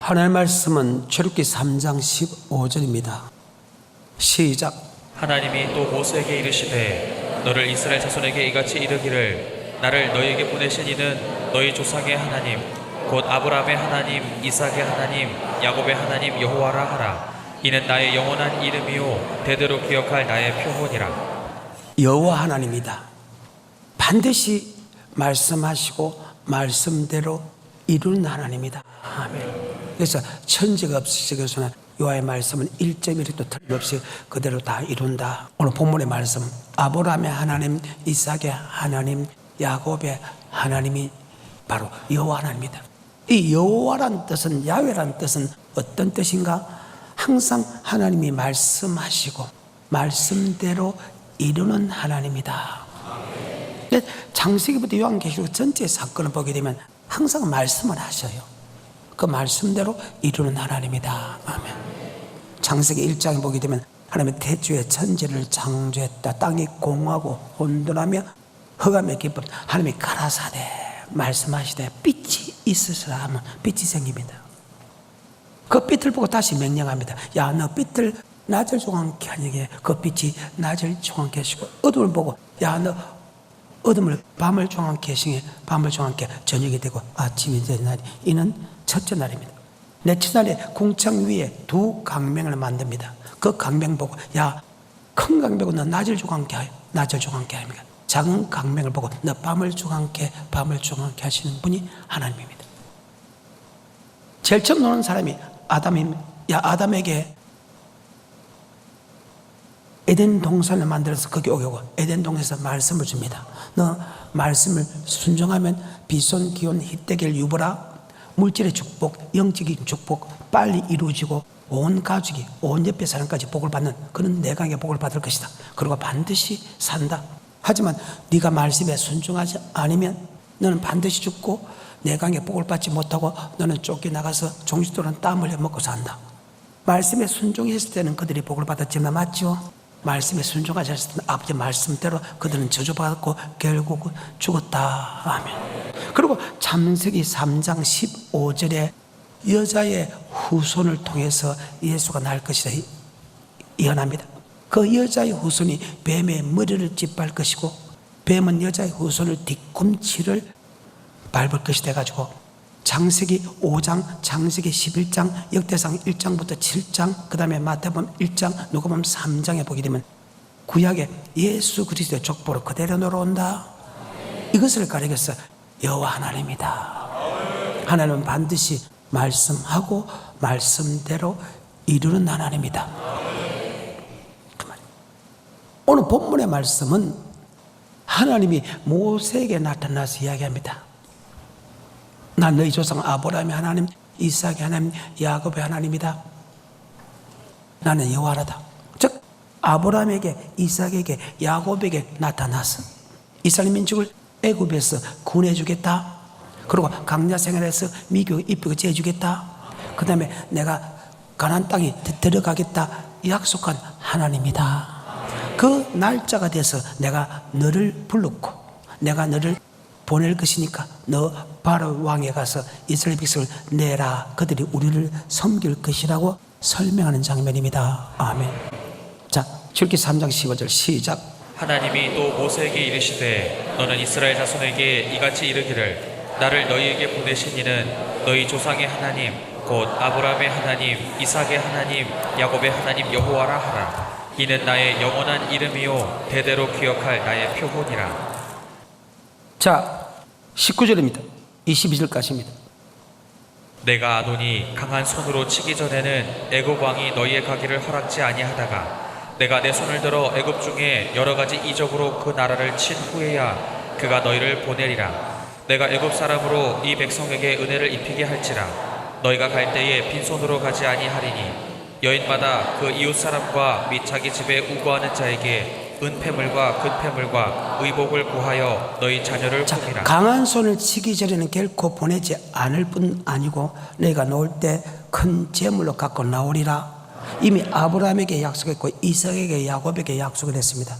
하나님의 말씀은 출애굽기 3장 15절입니다. 시작. 하나님이 또 모세에게 이르시되 너를 이스라엘 자손에게 이같이 이르기를 나를 너희에게 보내신 이는 너희 조상의 하나님 곧 아브라함의 하나님 이삭의 하나님 야곱의 하나님 여호와라 하라. 이는 나의 영원한 이름이요 대대로 기억할 나의 표본이라. 여호와 하나님이다. 반드시 말씀하시고 말씀대로 이루는 하나님이다. 아멘. 그래서 천지가 없으시고서는 여호와의 말씀은 1.1도 틀림없이 그대로 다 이룬다. 오늘 본문의 말씀, 아브라함의 하나님, 이삭의 하나님, 야곱의 하나님이 바로 여호와 하나님이다. 이 여호와란 뜻은, 야훼란 뜻은 어떤 뜻인가? 항상 하나님이 말씀하시고 말씀대로 이루는 하나님이다. 창세기부터 요한계시록 전체 사건을 보게 되면 항상 말씀을 하셔요. 그 말씀대로 이루는 하나님이다. 아멘. 창세기 1장에 보게 되면 하나님의 태초에 천지를 창조했다. 땅이 공하고 혼돈하며 흑암의 기쁨. 하나님이 가라사대 말씀하시되 빛이 있으시라 하면 빛이 생깁니다. 그 빛을 보고 다시 명령합니다. 야, 너 빛을 낮을 조각케 하니게 그 빛이 낮을 조각케 하시고, 어둠을 보고 야, 너 어둠을 밤을 조각케 하시니 밤을 조각케 저녁이 되고 아침이 되는 날이 이는 첫째 날입니다. 넷째 날에 궁창 위에 두 강명을 만듭니다. 그 강명 보고 야, 큰 강명 보고 너 낮을 조각케 하여 낮을 조각케 합니까? 작은 강명을 보고 너 밤을 조각케 하시는 분이 하나님입니다. 제일 처음 노는 사람이 아담입니다. 야, 아담에게 에덴 동산을 만들어서 거기 오게 오고 에덴 동산에서 말씀을 줍니다. 너 말씀을 순종하면 비손, 기온, 희대결, 유보라 물질의 축복, 영적인 축복 빨리 이루어지고 온 가족이 온 옆에 사람까지 복을 받는 그런 내강의 복을 받을 것이다. 그리고 반드시 산다. 하지만 네가 말씀에 순종하지 않으면 너는 반드시 죽고 내강의 복을 받지 못하고 너는 쫓겨나가서 종식도는 땀 흘려 먹고 산다. 말씀에 순종했을 때는 그들이 복을 받았지만 맞죠? 말씀에 순종하지 않았을 때는 아버지 말씀대로 그들은 저주받고 결국은 죽었다. 아멘. 그리고 창세기 3장 15절에 여자의 후손을 통해서 예수가 날 것이다 예언합니다. 그 여자의 후손이 뱀의 머리를 짓밟을 것이고 뱀은 여자의 후손을 뒤꿈치를 밟을 것이 돼가지고 창세기 5장, 창세기 11장, 역대상 1장부터 7장, 그 다음에 마태복음 1장, 누가복음 3장에 보게 되면 구약에 예수 그리스도의 족보로 그대로 놀아온다. 이것을 가리켜서 여호와 하나님이다. 하나님은 반드시 말씀하고 말씀대로 이루는 하나님이다. 오늘 본문의 말씀은 하나님이 모세에게 나타나서 이야기합니다. 난 너희 조상 아브라함의 하나님, 이삭의 하나님, 야곱의 하나님이다. 나는 여호와라다. 즉 아브라함에게, 이삭에게, 야곱에게 나타나서 이스라엘 민족을 애굽에서 구원해주겠다. 그리고 강야 생활에서 미국 입히고 재주겠다. 그 다음에 내가 가나안 땅에 들어가겠다 약속한 하나님이다. 그 날짜가 돼서 내가 너를 불렀고 내가 너를 보낼 것이니까 너 바로 왕에 가서 이스라엘 백성을 내라. 그들이 우리를 섬길 것이라고 설명하는 장면입니다. 아멘. 자, 출애굽기 3장 15절 시작. 하나님이 또 모세에게 이르시되 너는 이스라엘 자손에게 이같이 이르기를 나를 너희에게 보내신 이는 너희 조상의 하나님 곧 아브라함의 하나님 이삭의 하나님 야곱의 하나님 여호와라 하라. 이는 나의 영원한 이름이요 대대로 기억할 나의 표본이라. 자, 19절입니다. 22절까지입니다. 내가 아노니 강한 손으로 치기 전에는 애굽 왕이 너희의 가기를 허락지 아니하다가 내가 내 손을 들어 애굽 중에 여러 가지 이적으로 그 나라를 친 후에야 그가 너희를 보내리라. 내가 애굽 사람으로 이 백성에게 은혜를 입히게 할지라. 너희가 갈 때에 빈손으로 가지 아니하리니 여인마다 그 이웃 사람과 및 자기 집에 우거하는 자에게 은폐물과 근폐물과 의복을 구하여 너희 자녀를 품이라. 강한 손을 치기 전에는 결코 보내지 않을 뿐 아니고 너희가 놓을 때 큰 재물로 갖고 나오리라. 이미 아브라함에게 약속했고 이삭에게 야곱에게 약속을 했습니다.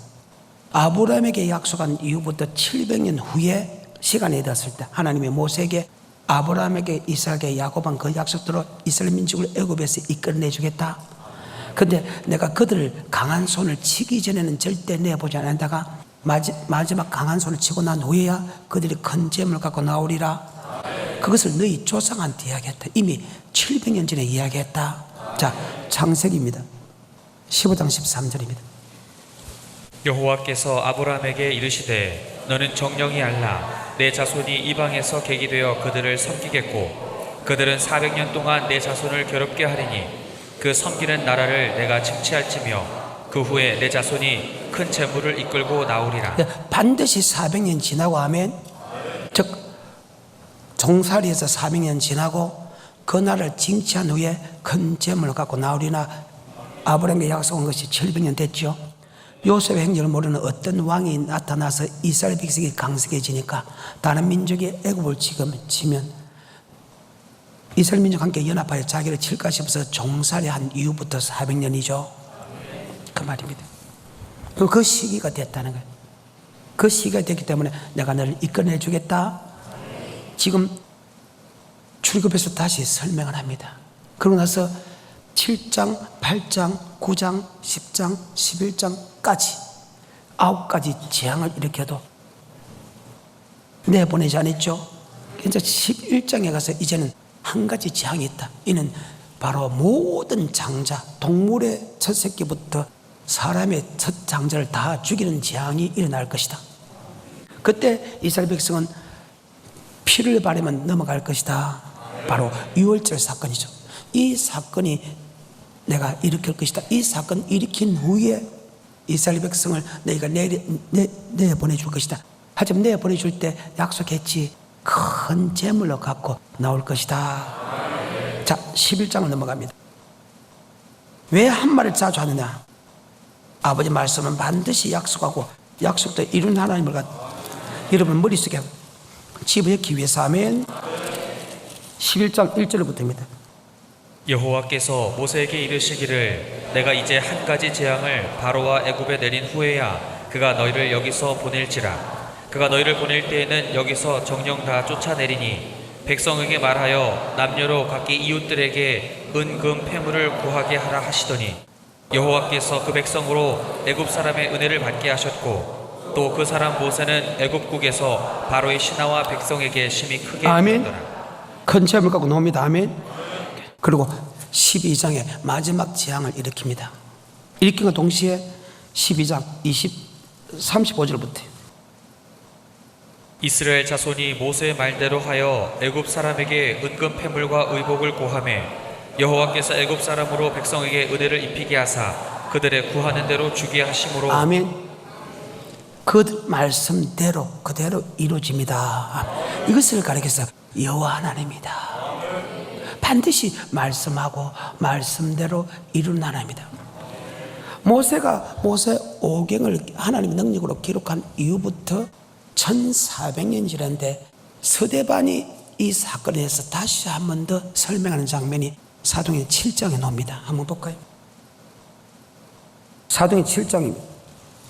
아브라함에게 약속한 이후부터 700년 후에 시간이 되었을 때 하나님이 모세에게 아브라함에게, 이삭에게, 야곱한 그 약속대로 이스라엘 민족을 애굽에서 이끌어내 주겠다. 근데 내가 그들을 강한 손을 치기 전에는 절대 내보지 않는다가 마지막 강한 손을 치고 난 후에야 그들이 큰 재물을 갖고 나오리라. 그것을 너희 조상한테 이야기했다. 이미 700년 전에 이야기했다. 자, 창세기입니다. 15장 13절입니다. 여호와께서 아브라함에게 이르시되 너는 정령이 알라. 내 자손이 이방에서 객이 되어 그들을 섬기겠고 그들은 400년 동안 내 자손을 괴롭게 하리니 그 섬기는 나라를 내가 칭치할지며 그 후에 내 자손이 큰 재물을 이끌고 나오리라. 반드시 400년 지나고 하면, 즉 종살이에서 400년 지나고 그 나라를 징치한 후에 큰 재물을 갖고 나오리나. 아브라함에게 약속한 것이 700년 됐죠. 요셉의 행적을 모르는 어떤 왕이 나타나서 이스라엘 백성이 강성해지니까 다른 민족이 애굽을 치면 이스라엘 민족과 함께 연합하여 자기를 칠까 싶어서 종살이한 이후부터 400년이죠. 그 말입니다. 그 시기가 됐다는 거예요. 그 시기가 됐기 때문에 내가 너를 이끌어내 주겠다. 지금 출애굽에서 다시 설명을 합니다. 그러고 나서 7장, 8장, 9장, 10장, 11장까지 9가지 재앙을 일으켜도 내보내지 않았죠. 이제 11장에 가서 이제는 한 가지 재앙이 있다. 이는 바로 모든 장자, 동물의 첫 새끼부터 사람의 첫 장자를 다 죽이는 재앙이 일어날 것이다. 그때 이스라엘 백성은 피를 바르면 넘어갈 것이다. 바로 유월절 사건이죠. 이 사건이 내가 일으킬 것이다. 이 사건 일으킨 후에 이스라엘 백성을 내가 내보내줄 것이다. 하지만 내보내줄 때 약속했지. 큰 재물로 갖고 나올 것이다. 자, 11장을 넘어갑니다. 왜 한 말을 자주 하느냐? 아버지 말씀은 반드시 약속하고 약속도 이룬 하나님을 여러분 머릿속에 집어넣기 위해서 하면 11장 1절부터입니다. 여호와께서 모세에게 이르시기를 내가 이제 한 가지 재앙을 바로와 애굽에 내린 후에야 그가 너희를 여기서 보낼지라. 그가 너희를 보낼 때에는 여기서 정령 다 쫓아내리니 백성에게 말하여 남녀로 각기 이웃들에게 은금 패물을 구하게 하라 하시더니 여호와께서 그 백성으로 애굽 사람의 은혜를 받게 하셨고 또 그 사람 모세는 애굽국에서 바로의 신하와 백성에게 심히 크게 아멘. 받더라. 큰 재물 갖고 나옵니다. 아멘. 그리고 12장에 마지막 재앙을 일으킵니다. 일으킨 것 동시에 12장 35절부터 이스라엘 자손이 모세의 말대로 하여 애굽 사람에게 은금 패물과 의복을 고하매 여호와께서 애굽 사람으로 백성에게 은혜를 입히게 하사 그들의 구하는 대로 주게 하심으로 아멘. 그 말씀대로 그대로 이루어집니다. 이것을 가리켜서 여호와 하나님이다. 반드시 말씀하고 말씀대로 이루는 하나님이다. 모세가 모세 오경을 하나님의 능력으로 기록한 이후부터 1400년 지났는데 서대반이 이 사건에 대해서 다시 한 번 더 설명하는 장면이 사도행전 7장에 나옵니다. 한번 볼까요? 사도행전 7장입니다.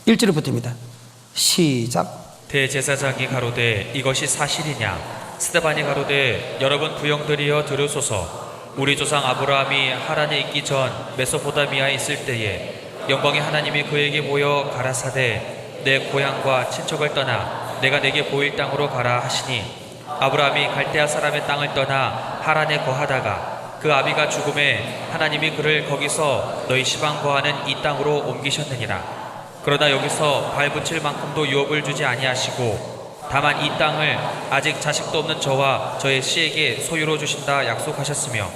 1절부터입니다. 시작. 대제사장이 가로되 이것이 사실이냐? 스데반이 가로되 여러분 부영들이여 들으소서. 우리 조상 아브라함이 하란에 있기 전 메소포타미아에 있을 때에 영광의 하나님이 그에게 보여 가라사대 내 고향과 친척을 떠나 내가 내게 보일 땅으로 가라 하시니 아브라함이 갈대아 사람의 땅을 떠나 하란에 거하다가 그 아비가 죽음에 하나님이 그를 거기서 너희 시방 거하는 이 땅으로 옮기셨느니라. 그러나 여기서 발붙일 만큼도 유업을 주지 아니하시고 다만 이 땅을 아직 자식도 없는 저와 저의 씨에게 소유로 주신다 약속하셨으며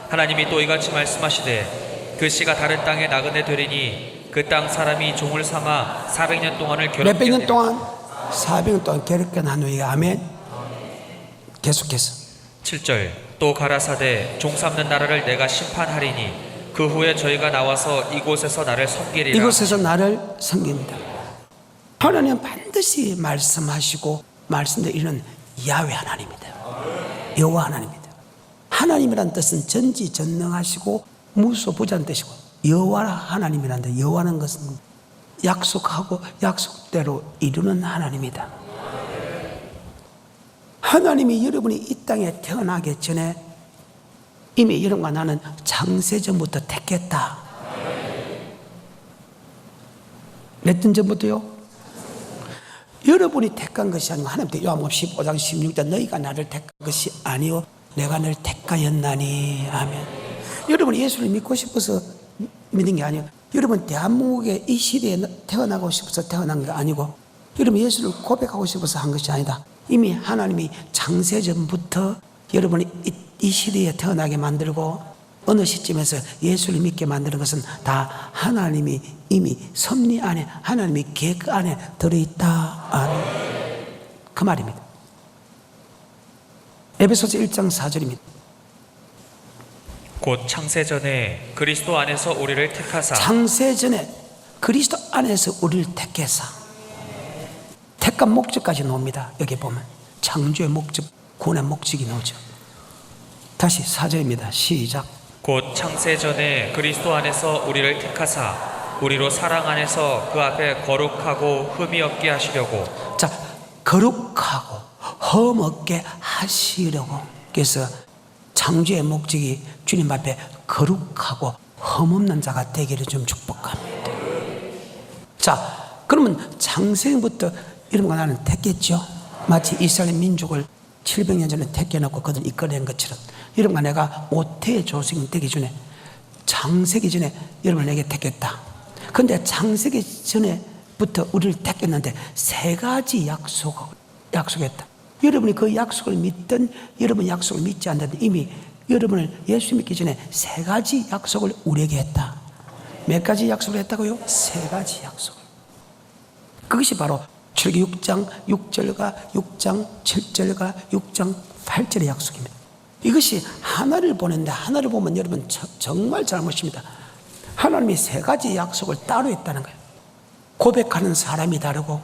하나님이 또 이같이 말씀하시되 그 씨가 다른 땅에 나그네 되리니 그 땅 사람이 종을 삼아 400년 동안을 괴롭게 몇백 년 동안 400년 동안 괴롭게 난 후에 아멘. 계속해서 7절 또 가라사대 종 삼는 나라를 내가 심판하리니 그 후에 저희가 나와서 이곳에서 나를 섬기리라. 이곳에서 나를 섬깁니다. 하나님은 반드시 말씀하시고 말씀대로 이루는 야훼 하나님입니다. 여호와 하나님입니다. 하나님이란 뜻은 전지전능하시고 무소부재한 뜻이고 여호와 하나님이란데 여호와는 것은 약속하고 약속대로 이루는 하나님이다. 하나님이 여러분이 이 땅에 태어나기 전에 이미 여러분과 나는 창세전부터 택했다. 몇 년 전부터요? 여러분이 택한 것이 아니고 하나님께 요한복음 15장 16절 너희가 나를 택한 것이 아니요 내가 너를 택하였나니. 아멘. 여러분이 예수를 믿고 싶어서 믿는 게 아니에요. 여러분 대한민국의 이 시대에 태어나고 싶어서 태어난 게 아니고 여러분 예수를 고백하고 싶어서 한 것이 아니다. 이미 하나님이 창세전부터 여러분이 이 시대에 태어나게 만들고 어느 시점에서 예수를 믿게 만드는 것은 다 하나님이 이미 섭리 안에 하나님이 계획 안에 들어있다. 아멘. 그 말입니다. 에베소서 1장 4절입니다. 곧 창세전에 그리스도 안에서 우리를 택하사 창세전에 그리스도 안에서 우리를 택해서 택한 목적까지 나옵니다. 여기 보면 창조의 목적, 구원의 목적이 나오죠. 다시 4절입니다. 시작. 곧 창세전에 그리스도 안에서 우리를 택하사 우리로 사랑 안에서 그 앞에 거룩하고 흠이 없게 하시려고. 자, 거룩하고 흠 없게 하시려고. 그래서 창조의 목적이 주님 앞에 거룩하고 흠 없는 자가 되기를 좀 축복합니다. 자, 그러면 창세부터 여러분과 나는 택했죠. 마치 이스라엘 민족을 700년 전에 택해놓고 그들을 이끌어낸 것처럼 여러분과 내가 모태의 조상이 되기 전에 창세기 전에 여러분을 내게 택했다. 그런데 창세기 전에부터 우리를 택했는데 세 가지 약속했다. 여러분이 그 약속을 믿든 여러분 약속을 믿지 않든 이미 여러분을 예수 믿기 전에 세 가지 약속을 우리에게 했다. 몇 가지 약속을 했다고요? 세 가지 약속을. 그것이 바로 출애기 6장 6절과 6장 7절과 6장 8절의 약속입니다. 이것이 하나를 보는데 하나를 보면 여러분 정말 잘못입니다. 하나님이 세 가지 약속을 따로 했다는 거예요. 고백하는 사람이 다르고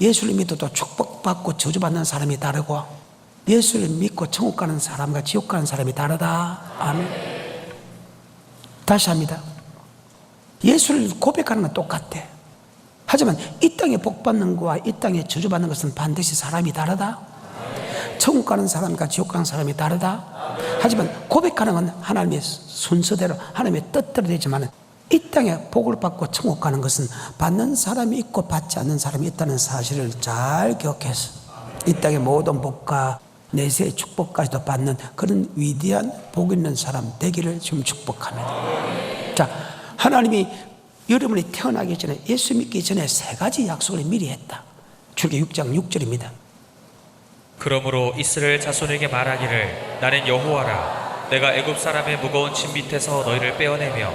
예수를 믿어도 축복받고 저주받는 사람이 다르고 예수를 믿고 천국 가는 사람과 지옥 가는 사람이 다르다. 아멘. 다시 합니다. 예수를 고백하는 건 똑같아. 하지만 이 땅에 복받는 것과 이 땅에 저주받는 것은 반드시 사람이 다르다. 천국 가는 사람과 지옥 가는 사람이 다르다. 하지만 고백하는 건 하나님의 순서대로 하나님의 뜻대로 되지만 이 땅에 복을 받고 천국 가는 것은 받는 사람이 있고 받지 않는 사람이 있다는 사실을 잘 기억해서 이 땅의 모든 복과 내세의 축복까지도 받는 그런 위대한 복 있는 사람 되기를 좀 축복합니다. 자, 하나님이 여러분이 태어나기 전에 예수 믿기 전에 세 가지 약속을 미리 했다. 출애기 6장 6절입니다. 그러므로 이스라엘 자손에게 말하기를 나는 여호와라. 내가 애굽 사람의 무거운 짐 밑에서 너희를 빼어내며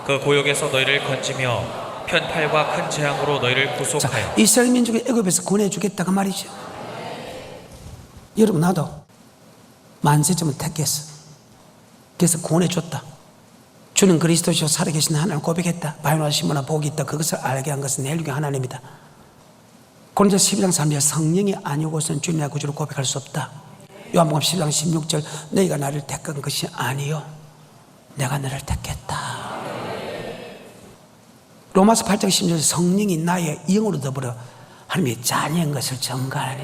그 고역에서 너희를 건지며 편팔과 큰 재앙으로 너희를 구속하여. 자, 이스라엘 민족을 애굽에서 구원해주겠다 그 말이죠. 여러분 나도 만세점을 택했어. 그래서 구원해줬다. 주는 그리스도시요 살아계신 하나님을 고백했다. 바요나 시모나 복이 있다. 그것을 알게 한 것은 내 중에 하나님이다. 고린도서 12장 3절 성령이 아니고서는 주님의 구주를 고백할 수 없다. 요한복음 10장 16절 너희가 나를 택한 것이 아니요 내가 너를 택했다. 로마서 8장 10절 성령이 나의 영으로 더불어 하나님의 자녀인 것을 증거하니.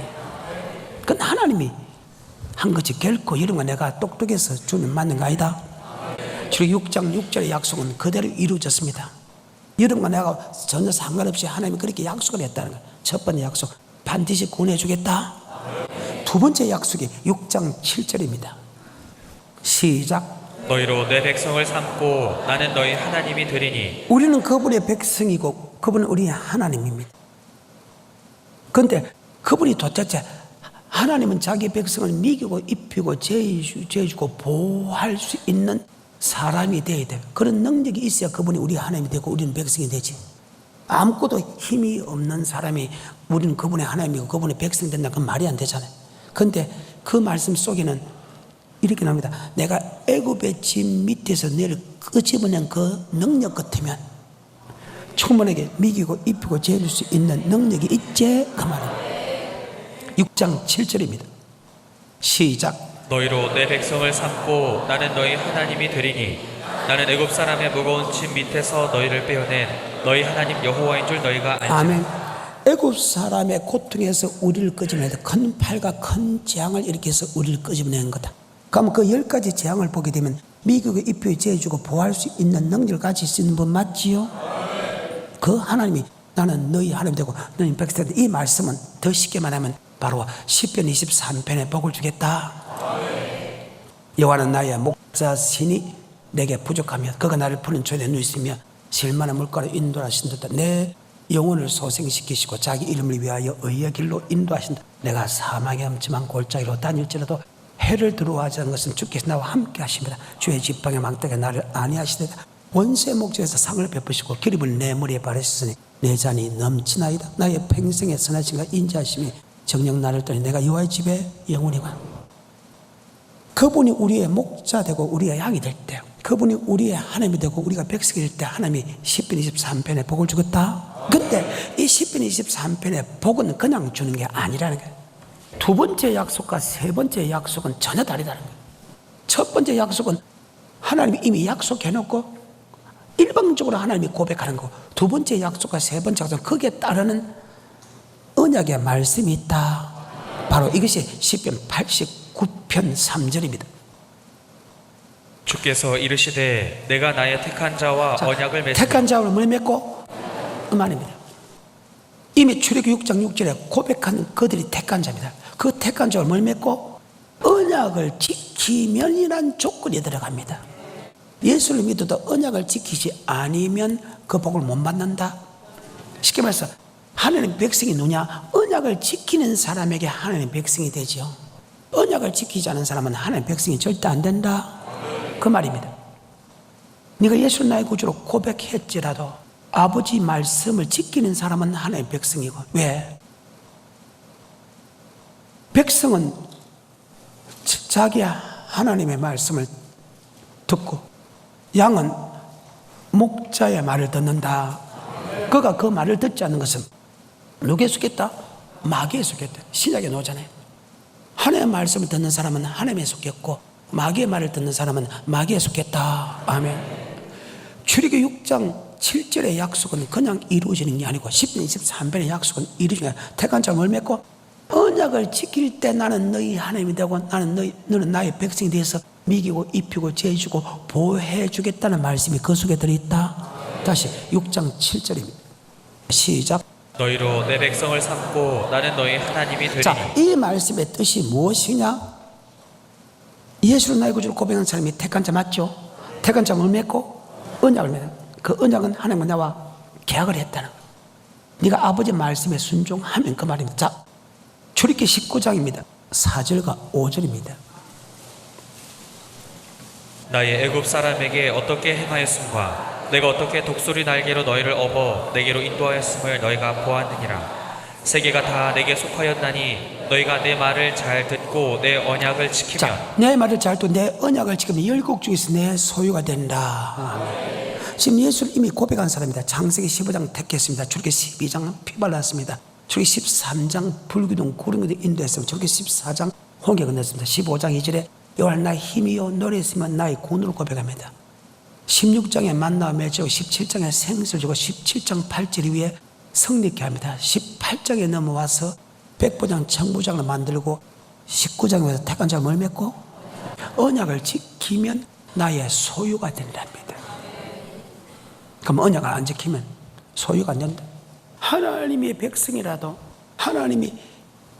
그건 하나님이 한 것이 결코 여러분과 내가 똑똑해서 주님 맞는 거 아니다. 출애기 6장 6절의 약속은 그대로 이루어졌습니다. 여러분과 내가 전혀 상관없이 하나님이 그렇게 약속을 했다는 거예요. 첫 번째 약속 반드시 구원해 주겠다. 두 번째 약속이 6장 7절입니다. 시작. 너희로 내 백성을 삼고 나는 너희 하나님이 되리니. 우리는 그분의 백성이고 그분은 우리의 하나님입니다. 그런데 그분이 도대체 하나님은 자기 백성을 먹이고 입히고 죄주고 보호할 수 있는 사람이 되어야 돼요. 그런 능력이 있어야 그분이 우리 하나님이 되고 우리는 백성이 되지. 아무것도 힘이 없는 사람이 우리는 그분의 하나님이고 그분의 백성이 된다. 그건 말이 안 되잖아요. 그런데 그 말씀 속에는 이렇게 나옵니다. 내가 애굽의 짐 밑에서 너를 끄집어낸 그 능력 같으면 충분하게 먹이고 입히고 재울 수 있는 능력이 있지 그 말입니다. 6장 7절입니다. 시작. 너희로 내 백성을 삼고 나는 너희 하나님이 되리니. 나는 애굽 사람의 무거운 짐 밑에서 너희를 빼어낸 너희 하나님 여호와인 줄 너희가 알지. 아멘. 애굽 사람의 고통에서 우리를 끄집어내다 큰 팔과 큰 재앙을 일으켜서 우리를 끄집어내는 거다. 그럼 그 10가지 재앙을 보게 되면 미국의 입표에 재주고 보호할 수 있는 능력을 가질 수 있는 분 맞지요? 그 하나님이 나는 너희 하나님 되고 너희 백성 되고, 이 말씀은 더 쉽게 말하면 바로 시편 23편에 복을 주겠다. 여호와는 나의 목자시니 내게 부족하며 그가 나를 푸른 초에 누이시며 실만한 물가로 인도하신다. 내 영혼을 소생시키시고 자기 이름을 위하여 의의 길로 인도하신다. 내가 사망의 엄침한 골짜기로 다닐지라도 해를 두려워하지 않는 것은 주께서 나와 함께 하십니다. 주의 지팡이 망대가 나를 안위하시되 원수의 목전에서 상을 베푸시고 기름을 내 머리에 바르셨으니 내 잔이 넘치나이다. 나의 평생의 선하심과 인자하심이 정녕 나를 떠니 내가 여호와의 집에 영원히가. 그분이 우리의 목자 되고 우리의 양이 될 때, 그분이 우리의 하나님이 되고 우리가 백성이 될 때 하나님이 시편 23편에 복을 주겠다. 근데 이 시편 23편의 복은 그냥 주는 게 아니라는 거예요. 두 번째 약속과 세 번째 약속은 전혀 다르다는 거예요. 첫 번째 약속은 하나님이 이미 약속해놓고 일방적으로 하나님이 고백하는 거고, 두 번째 약속과 세 번째 약속은 거기에 따르는 언약의 말씀이 있다. 바로 이것이 시편 89편 3절입니다. 주께서 이르시되 내가 나의 택한 자와 언약을 맺으며 택한 자와 뭘 맺고? 말입니다. 이미 출애굽 6장 6절에 고백한 그들이 택한 자입니다. 그 택한 자와 뭘 맺고? 언약을 지키면이란 조건이 들어갑니다. 예수를 믿어도 언약을 지키지 아니면 그 복을 못 받는다. 쉽게 말해서 하나님 백성이 누냐? 언약을 지키는 사람에게 하나님 백성이 되죠. 언약을 지키지 않은 사람은 하나님 백성이 절대 안 된다. 그 말입니다. 네가 예수를 나의 구주로 고백했지라도 아버지 말씀을 지키는 사람은 하나님 백성이고, 왜? 백성은 자기 하나님의 말씀을 듣고 양은 목자의 말을 듣는다. 그가 그 말을 듣지 않는 것은 누구에 속했다? 마귀에 속했다. 신약에 나오잖아요. 하나님의 말씀을 듣는 사람은 하나님에 속했고 마귀의 말을 듣는 사람은 마귀에 속했다. 아멘. 출애굽 6장 7절의 약속은 그냥 이루어지는 게 아니고 시편 23편의 약속은 이루어지는 게 아니라 택한 자를 뭘 맺고? 언약을 지킬 때 나는 너희 하나님이 되고 너는 나의 백성이 되어서 미기고 입히고 재주고 보호해 주겠다는 말씀이 그 속에 들어있다. 다시 6장 7절입니다. 시작. 너희로 내 백성을 삼고 나는 너희 하나님이 되리니. 자, 이 말씀의 뜻이 무엇이냐? 예수를 나의 구주로 고백하는 사람이 택한 자 맞죠? 택한 자 뭘 맺고? 언약을 맺어. 그 언약은 하나님과 나와 계약을 했다는 거예요. 네가 아버지 말씀에 순종하면 그 말입니다. 자, 출애굽기 19장입니다. 4절과 5절입니다. 나의 애굽 사람에게 어떻게 행하였음과 내가 어떻게 독수리 날개로 너희를 업어 내게로 인도하였음을 너희가 보았느니라. 세계가 다 내게 속하였나니 너희가 내 말을 잘 듣고 내 언약을 지키면. 자, 내 말을 잘 듣고 내 언약을 지키면 열국 중에서 내 소유가 된다. 지금 예수를 이미 고백한 사람입니다. 창세기 15장 택했습니다. 출애굽기 12장 피 발랐습니다. 출애굽기 13장 불기둥 구름기둥 인도했습니다. 출애굽기 14장 홍해 건넜습니다. 15장 2절에 여호와 나의 힘이요 노래했으면 나의 군으로 고백합니다. 16장에 만나와 맺고 17장에 생수를 주고 17장 8절 위에 성립케 합니다. 18장에 넘어와서 백부장 청부장을 만들고 19장에서 택한 자를 뭘 맺고? 언약을 지키면 나의 소유가 된답니다. 그럼 언약을 안 지키면 소유가 안 된다. 하나님의 백성이라도, 하나님이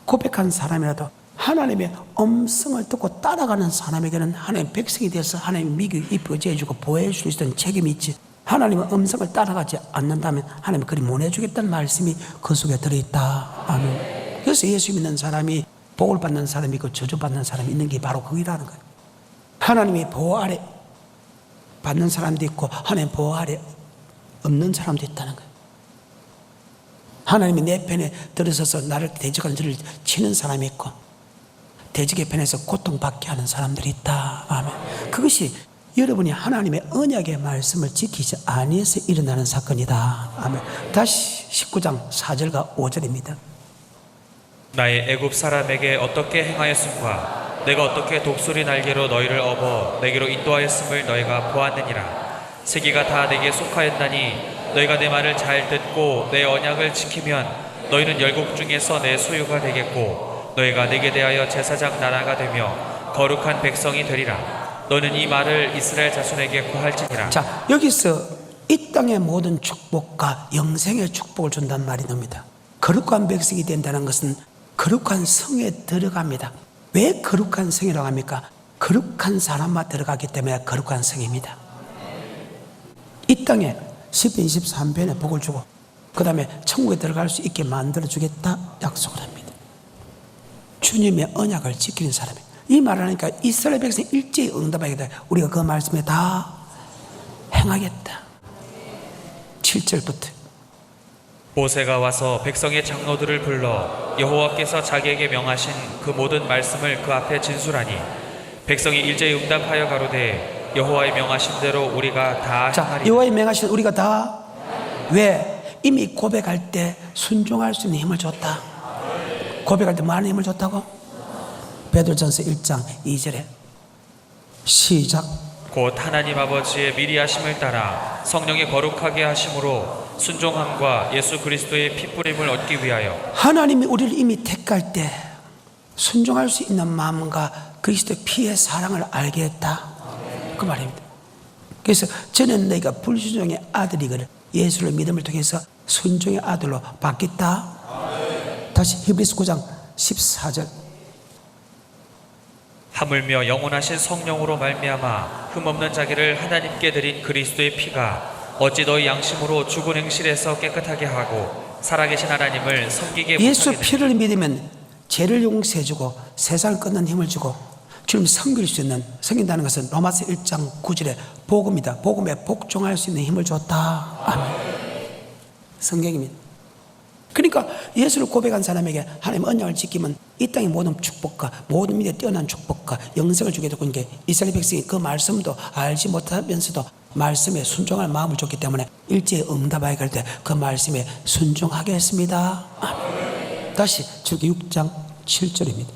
고백한 사람이라도 하나님의 음성을 듣고 따라가는 사람에게는 하나님의 백성이 되어서 하나님의 미국을 입히고 재주고 보호해 줄 수 있는 책임이 있지, 하나님의 음성을 따라가지 않는다면 하나님은 그리 못 해주겠다는 말씀이 그 속에 들어있다. 아멘. 그래서 예수 믿는 사람이 복을 받는 사람이 있고 저주받는 사람이 있는 게 바로 그거라는 거예요. 하나님의 보호 아래 받는 사람도 있고 하나님 보호 아래 없는 사람도 있다는 거예요. 하나님이 내 편에 들어서서 나를 대적하는 저를 치는 사람이 있고 대적의 편에서 고통받게 하는 사람들이 있다. 아멘. 그것이 여러분이 하나님의 언약의 말씀을 지키지 아니해서 일어나는 사건이다. 아멘. 다시 19장 4절과 5절입니다. 나의 애굽 사람에게 어떻게 행하였음과 내가 어떻게 독수리 날개로 너희를 업어 내게로 인도하였음을 너희가 보았느니라. 세계가 다 내게 속하였나니 너희가 내 말을 잘 듣고 내 언약을 지키면 너희는 열국 중에서 내 소유가 되겠고 너희가 내게 대하여 제사장 나라가 되며 거룩한 백성이 되리라. 너는 이 말을 이스라엘 자손에게 고할지니라. 자, 여기서 이 땅의 모든 축복과 영생의 축복을 준다는 말이 나옵니다. 거룩한 백성이 된다는 것은 거룩한 성에 들어갑니다. 왜 거룩한 성이라고 합니까? 거룩한 사람만 들어가기 때문에 거룩한 성입니다. 이 땅에 10편 23편에 복을 주고 그 다음에 천국에 들어갈 수 있게 만들어주겠다 약속을 합니다. 주님의 언약을 지키는 사람이에요. 이 말을 하니까 이스라엘 백성이 일제히 응답하겠다. 우리가 그 말씀에 다 행하겠다. 7절부터 모세가 와서 백성의 장로들을 불러 여호와께서 자기에게 명하신 그 모든 말씀을 그 앞에 진술하니 백성이 일제히 응답하여 가로되 여호와의 명하신 대로 우리가 다 자, 행하리라. 여호와의 명하신 우리가 다 왜? 이미 고백할 때 순종할 수 있는 힘을 줬다. 고백할 때 많은 힘을 줬다고? 베드로전서 1장 2절에 시작. 곧 하나님 아버지의 미리 하심을 따라 성령의 거룩하게 하심으로 순종함과 예수 그리스도의 피뿌림을 얻기 위하여 하나님이 우리를 이미 택할 때 순종할 수 있는 마음과 그리스도의 피의 사랑을 알게 했다. 그 말입니다. 그래서 저는 너희가 불순종의 아들이거늘 예수를 믿음을 통해서 순종의 아들로 바뀌었다. 다시 히브리서 9장 14절. 하물며 영원하신 성령으로 말미암아 흠없는 자기를 하나님께 드린 그리스도의 피가 어찌 너희 양심으로 죽은 행실에서 깨끗하게 하고 살아계신 하나님을 섬기게 예수 못하게 피를 믿으면 죄를 용서해주고 세상을 끊는 힘을 주고 주님 섬길 수 있는, 섬긴다는 것은 로마서 1장 9절의 복음이다. 복음에 복종할 수 있는 힘을 줬다. 아멘. 성경입니다. 그러니까 예수를 고백한 사람에게 하나님 언약을 지키면 이 땅의 모든 축복과 모든 믿음에 뛰어난 축복과 영생을 주게 되고, 이게 이스라엘 백성이 그 말씀도 알지 못하면서도 말씀에 순종할 마음을 줬기 때문에 일제히 응답하게 할 때 그 말씀에 순종하겠습니다. 아멘. 다시 출애굽기 6장 7절입니다.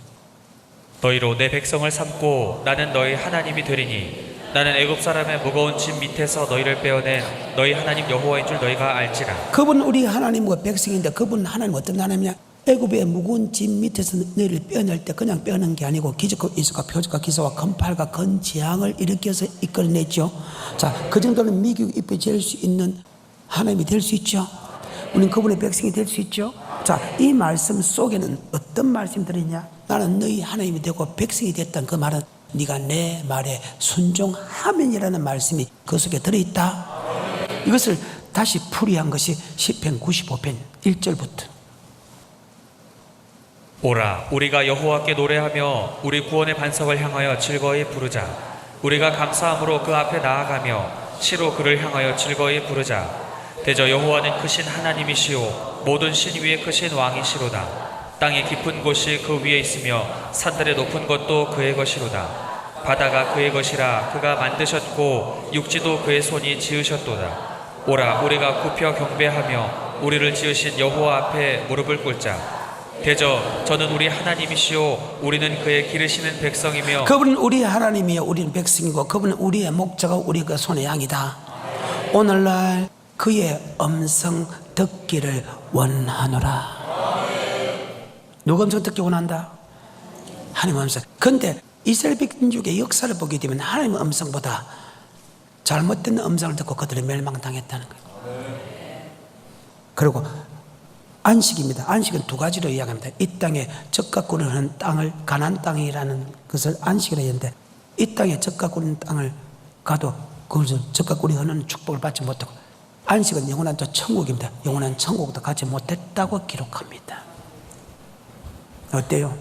너희로 내 백성을 삼고 나는 너희 하나님이 되리니 나는 애굽 사람의 무거운 짐 밑에서 너희를 빼어낸 너희 하나님 여호와인 줄 너희가 알지라. 그분 우리 하나님과 백성인데 그분 하나님 어떤 하나님이냐? 애굽의 무거운 짐 밑에서 너희를 빼어낼 때 그냥 빼어낸 게 아니고 기적과 이적과 표적과 기사와 건팔과 건재앙을 일으켜서 이끌어냈죠. 자, 그 정도는 미국 입에 지을 수 있는 하나님이 될 수 있죠. 우리는 그분의 백성이 될 수 있죠. 자, 이 말씀 속에는 어떤 말씀이 들어있냐? 나는 너희 하나님이 되고 백성이 됐다는 그 말은 네가 내 말에 순종하면이라는 말씀이 그 속에 들어있다. 이것을 다시 풀이한 것이 시편 95편 1절부터. 오라 우리가 여호와께 노래하며 우리 구원의 반석을 향하여 즐거이 부르자. 우리가 감사함으로 그 앞에 나아가며 시로 그를 향하여 즐거이 부르자. 대저 여호와는 크신 하나님이시오 모든 신 위에 크신 왕이시로다. 땅의 깊은 곳이 그 위에 있으며 산들의 높은 것도 그의 것이로다. 바다가 그의 것이라 그가 만드셨고 육지도 그의 손이 지으셨도다. 오라 우리가 굽혀 경배하며 우리를 지으신 여호와 앞에 무릎을 꿇자. 대저 저는 우리 하나님이시오 우리는 그의 기르시는 백성이며 그분은 우리 하나님이요 우리는 백성이고 그분은 우리의 목자가 우리 그 손의 양이다. 오늘날 그의 음성 듣기를 원하노라. 누가 음성 듣기 원한다? 하나님 음성. 그런데 이스라엘 민족의 역사를 보게 되면 하나님의 음성보다 잘못된 음성을 듣고 그들이 멸망당했다는 거예요. 그리고 안식입니다. 안식은 두 가지로 이야기합니다. 이 땅에 젖과 꿀을 흐르는 땅을 가나안 땅이라는 것을 안식이라 했는데, 이 땅에 젖과 꿀 있는 땅을 가도 그것을 젖과 꿀이 흐르는 축복을 받지 못하고, 안식은 영원한 또 천국입니다. 영원한 천국도 가지 못했다고 기록합니다. 어때요?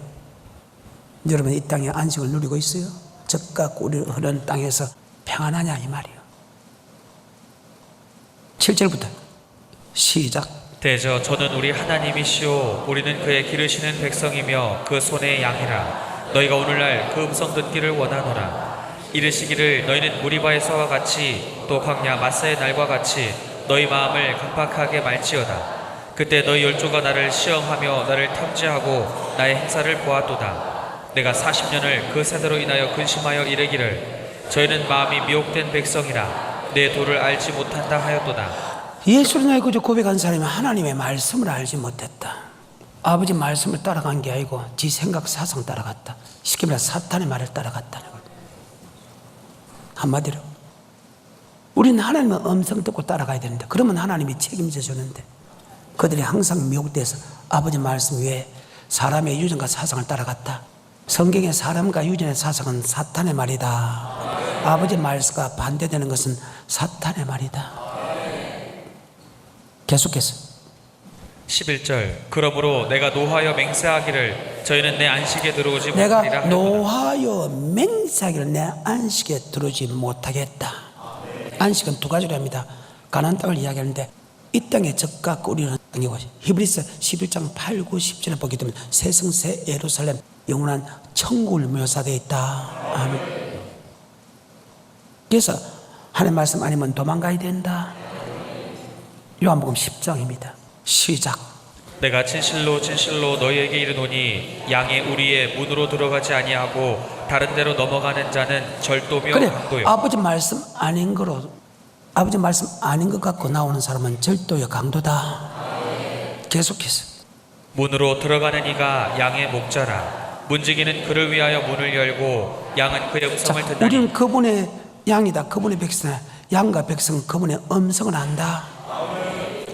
여러분 이 땅에 안식을 누리고 있어요? 젖과 꿀이 흐르는 땅에서 평안하냐 이 말이에요. 7절부터 시작. 대저 저는 우리 하나님이시오 우리는 그의 기르시는 백성이며 그 손의 양이라. 너희가 오늘날 그 음성 듣기를 원하노라. 이르시기를 너희는 무리바에서와 같이 또 광야 마사의 날과 같이 너희 마음을 강팍하게 말지어다. 그때 너희 열조가 나를 시험하며 나를 탐지하고 나의 행사를 보았도다. 내가 40년을 그 세대로 인하여 근심하여 이르기를 저희는 마음이 미혹된 백성이라 내 도를 알지 못한다 하였도다. 예수를 나의 구주 고백한 사람이 하나님의 말씀을 알지 못했다. 아버지 말씀을 따라간 게 아니고 지 생각 사상 따라갔다. 쉽게 말해 사탄의 말을 따라갔다는 거예요. 한마디로 우리는 하나님의 음성 듣고 따라가야 되는데, 그러면 하나님이 책임져 주는데 그들이 항상 미혹돼서 아버지 말씀 외에 사람의 유전과 사상을 따라갔다. 성경의 사람과 유전의 사상은 사탄의 말이다. 아버지 말씀과 반대되는 것은 사탄의 말이다. 계속해서 11절 그러므로 내가 노하여 맹세하기를 저희는 내 안식에 들어오지 내가 못하리라 하였구나. 노하여 맹세하기를 내 안식에 들어오지 못하겠다. 안식은 두 가지로 합니다. 가나안 땅을 이야기하는데 이 땅에 젖과 꿀이는 땅이고, 히브리서 11장 8, 9, 10절에 보게 되면 새 성 새 예루살렘 영원한 천국을 묘사되어 있다. 아멘. 그래서 하나님 말씀 아니면 도망가야 된다. 요한복음 10장입니다. 시작. 내가 진실로 진실로 너희에게 이르노니 양의 우리의 문으로 들어가지 아니하고 다른 데로 넘어가는 자는 절도며 그래, 강도요. 아버지 말씀 아닌 거로, 아버지 말씀 아닌 것 갖고 나오는 사람은 절도요 강도다. 계속해서 문으로 들어가는 이가 양의 목자라. 문지기는 그를 위하여 문을 열고 양은 그의 음성을 자, 듣나니. 우리는 그분의 양이다. 그분의 백성이다. 양과 백성은 그분의 음성을 안다.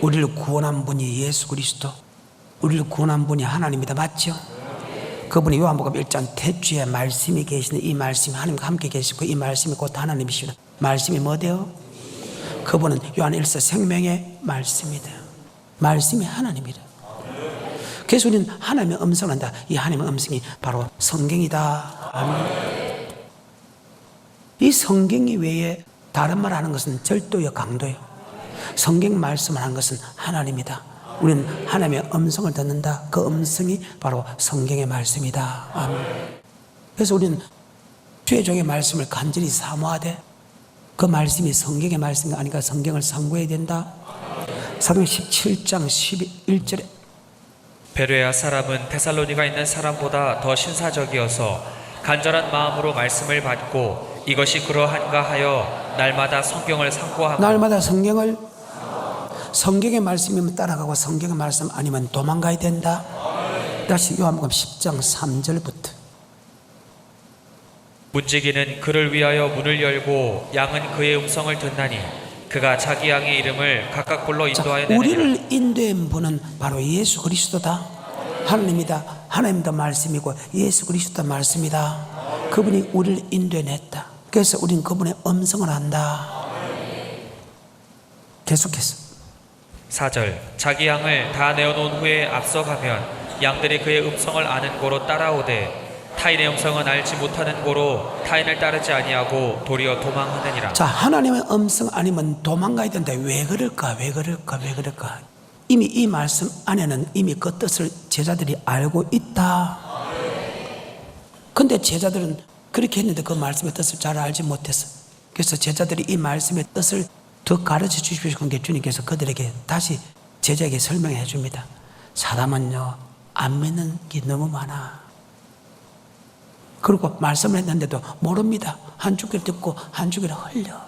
우리를 구원한 분이 예수 그리스도, 우리를 구원한 분이 하나님이다. 맞죠? 그분이 요한복음 1장 태초에 말씀이 계시는 이 말씀이 하나님과 함께 계시고 이 말씀이 곧 하나님이시다. 말씀이 뭐대요? 그분은 요한 1서 생명의 말씀이다. 말씀이 하나님이다. 그래서 우리는 하나님의 음성을 한다. 이 하나님의 음성이 바로 성경이다. 아멘. 이 성경이 외에 다른 말 하는 것은 절도요 강도요. 성경 말씀을 하는 것은 하나님이다. 우리는 하나님의 음성을 듣는다. 그 음성이 바로 성경의 말씀이다. 아멘. 그래서 우리는 주의 종의 말씀을 간절히 사모하되 그 말씀이 성경의 말씀이 아니까 성경을 상고해야 된다. 사도행 17장 11절에 베레아 사람은 데살로니가 있는 사람보다 더 신사적이어서 간절한 마음으로 말씀을 받고 이것이 그러한가 하여 날마다 성경을 상고하고. 날마다 성경의 말씀이면 따라가고 성경의 말씀 아니면 도망가야 된다. 다시 요한복음 10장 3절부터 문지기는 그를 위하여 문을 열고 양은 그의 음성을 듣나니 그가 자기 양의 이름을 각각 불러 인도하여 내니라. 우리를 인도한 분은 바로 예수 그리스도다. 하나님이다. 하나님도 말씀이고 예수 그리스도 말씀이다. 그분이 우리를 인도해냈다. 그래서 우리는 그분의 음성을 안다. 계속해서 4절 자기 양을 다 내어놓은 후에 앞서가면 양들이 그의 음성을 아는 고로 따라오되 타인의 음성은 알지 못하는 고로 타인을 따르지 아니하고 도리어 도망하느니라. 자, 하나님의 음성 아니면 도망가야 된다. 왜 그럴까? 이미 이 말씀 안에는 이미 그 뜻을 제자들이 알고 있다. 근데 제자들은 그렇게 했는데 그 말씀의 뜻을 잘 알지 못했어. 그래서 제자들이 이 말씀의 뜻을 더 가르쳐 주십시오. 그런데 주님께서 그들에게 다시 제자에게 설명해 줍니다. 사람은요 안 믿는 게 너무 많아. 그리고 말씀을 했는데도 모릅니다. 한 주기를 듣고 한 주기를 흘려.